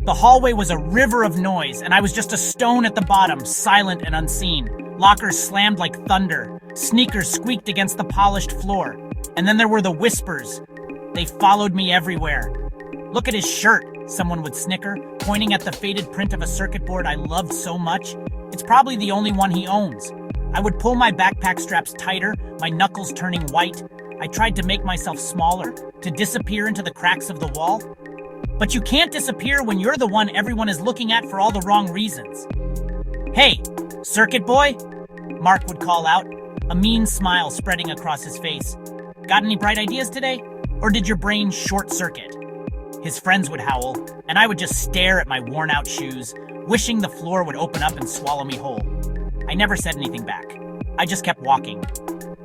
The hallway was a river of noise, and I was just a stone at the bottom, silent and unseen. Lockers slammed like thunder. Sneakers squeaked against the polished floor. And then there were the whispers. They followed me everywhere. "Look at his shirt," someone would snicker, pointing at the faded print of a circuit board I loved so much. "It's probably the only one he owns." I would pull my backpack straps tighter, my knuckles turning white. I tried to make myself smaller, to disappear into the cracks of the wall. But you can't disappear when you're the one everyone is looking at for all the wrong reasons. "Hey, circuit boy," Mark would call out, a mean smile spreading across his face. "Got any bright ideas today? Or did your brain short circuit?" His friends would howl, and I would just stare at my worn-out shoes, wishing the floor would open up and swallow me whole. I never said anything back. I just kept walking.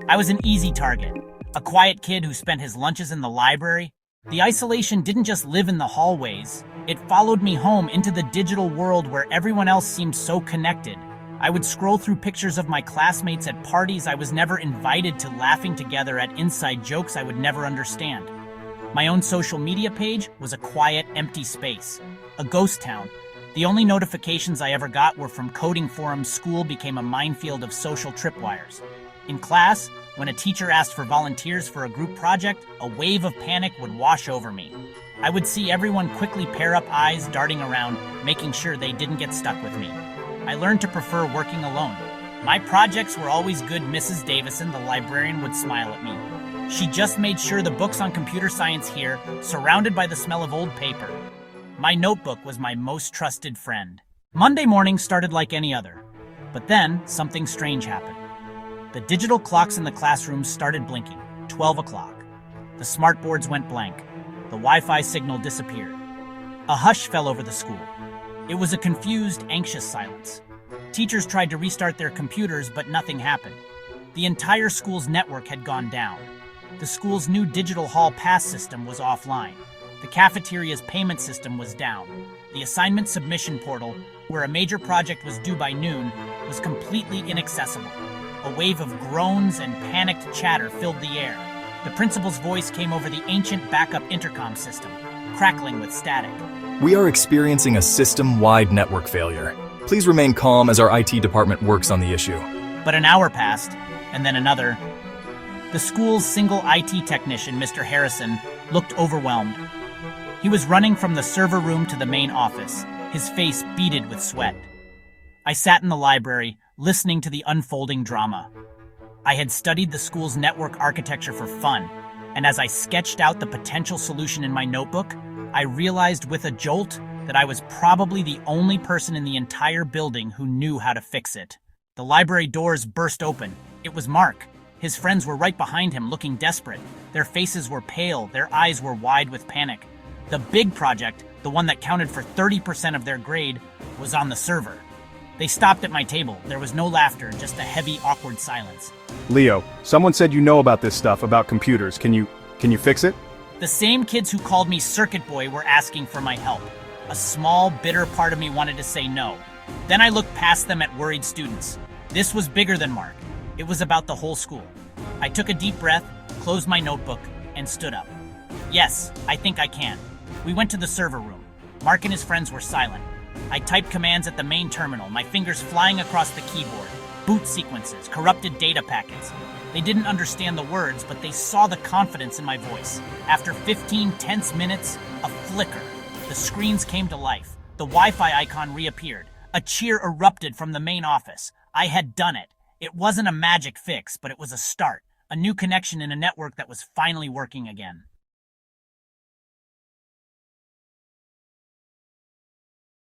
I was an easy target, a quiet kid who spent his lunches in the library. The isolation didn't just live in the hallways. It followed me home into the digital world where everyone else seemed so connected. I would scroll through pictures of my classmates at parties I was never invited to, laughing together at inside jokes I would never understand. My own social media page was a quiet, empty space, a ghost town. The only notifications I ever got were from coding forums. School became a minefield of social tripwires. In class, when a teacher asked for volunteers for a group project, a wave of panic would wash over me. I would see everyone quickly pair up, eyes darting around, making sure they didn't get stuck with me. I learned to prefer working alone. My projects were always good, Mrs. Davison, the librarian would smile at me. She just made sure the books on computer science here, surrounded by the smell of old paper. My notebook was my most trusted friend. Monday morning started like any other, but then something strange happened. The digital clocks in the classrooms started blinking. 12 o'clock. The smart boards went blank. The Wi-Fi signal disappeared. A hush fell over the school. It was a confused, anxious silence. Teachers tried to restart their computers, but nothing happened. The entire school's network had gone down. The school's new digital hall pass system was offline. The cafeteria's payment system was down. The assignment submission portal, where a major project was due by noon, was completely inaccessible. A wave of groans and panicked chatter filled the air. The principal's voice came over the ancient backup intercom system, crackling with static. We are experiencing a system-wide network failure. Please remain calm as our IT department works on the issue. But an hour passed, and then another. The school's single IT technician, Mr. Harrison, looked overwhelmed. He was running from the server room to the main office, his face beaded with sweat. I sat in the library, listening to the unfolding drama. I had studied the school's network architecture for fun, and as I sketched out the potential solution in my notebook, I realized with a jolt that I was probably the only person in the entire building who knew how to fix it. The library doors burst open. It was Mark. His friends were right behind him, looking desperate. Their faces were pale, their eyes were wide with panic. The big project, the one that counted for 30% of their grade, was on the server. They stopped at my table. There was no laughter, just a heavy, awkward silence. "Leo, someone said you know about this stuff, about computers. Can you fix it?" The same kids who called me Circuit Boy were asking for my help. A small, bitter part of me wanted to say no. Then I looked past them at worried students. This was bigger than Mark. It was about the whole school. I took a deep breath, closed my notebook, and stood up. "Yes, I think I can." We went to the server room. Mark and his friends were silent. I typed commands at the main terminal, my fingers flying across the keyboard. Boot sequences, corrupted data packets. They didn't understand the words, but they saw the confidence in my voice. After 15 tense minutes, a flicker. The screens came to life. The Wi-Fi icon reappeared. A cheer erupted from the main office. I had done it. It wasn't a magic fix, but it was a start. A new connection in a network that was finally working again.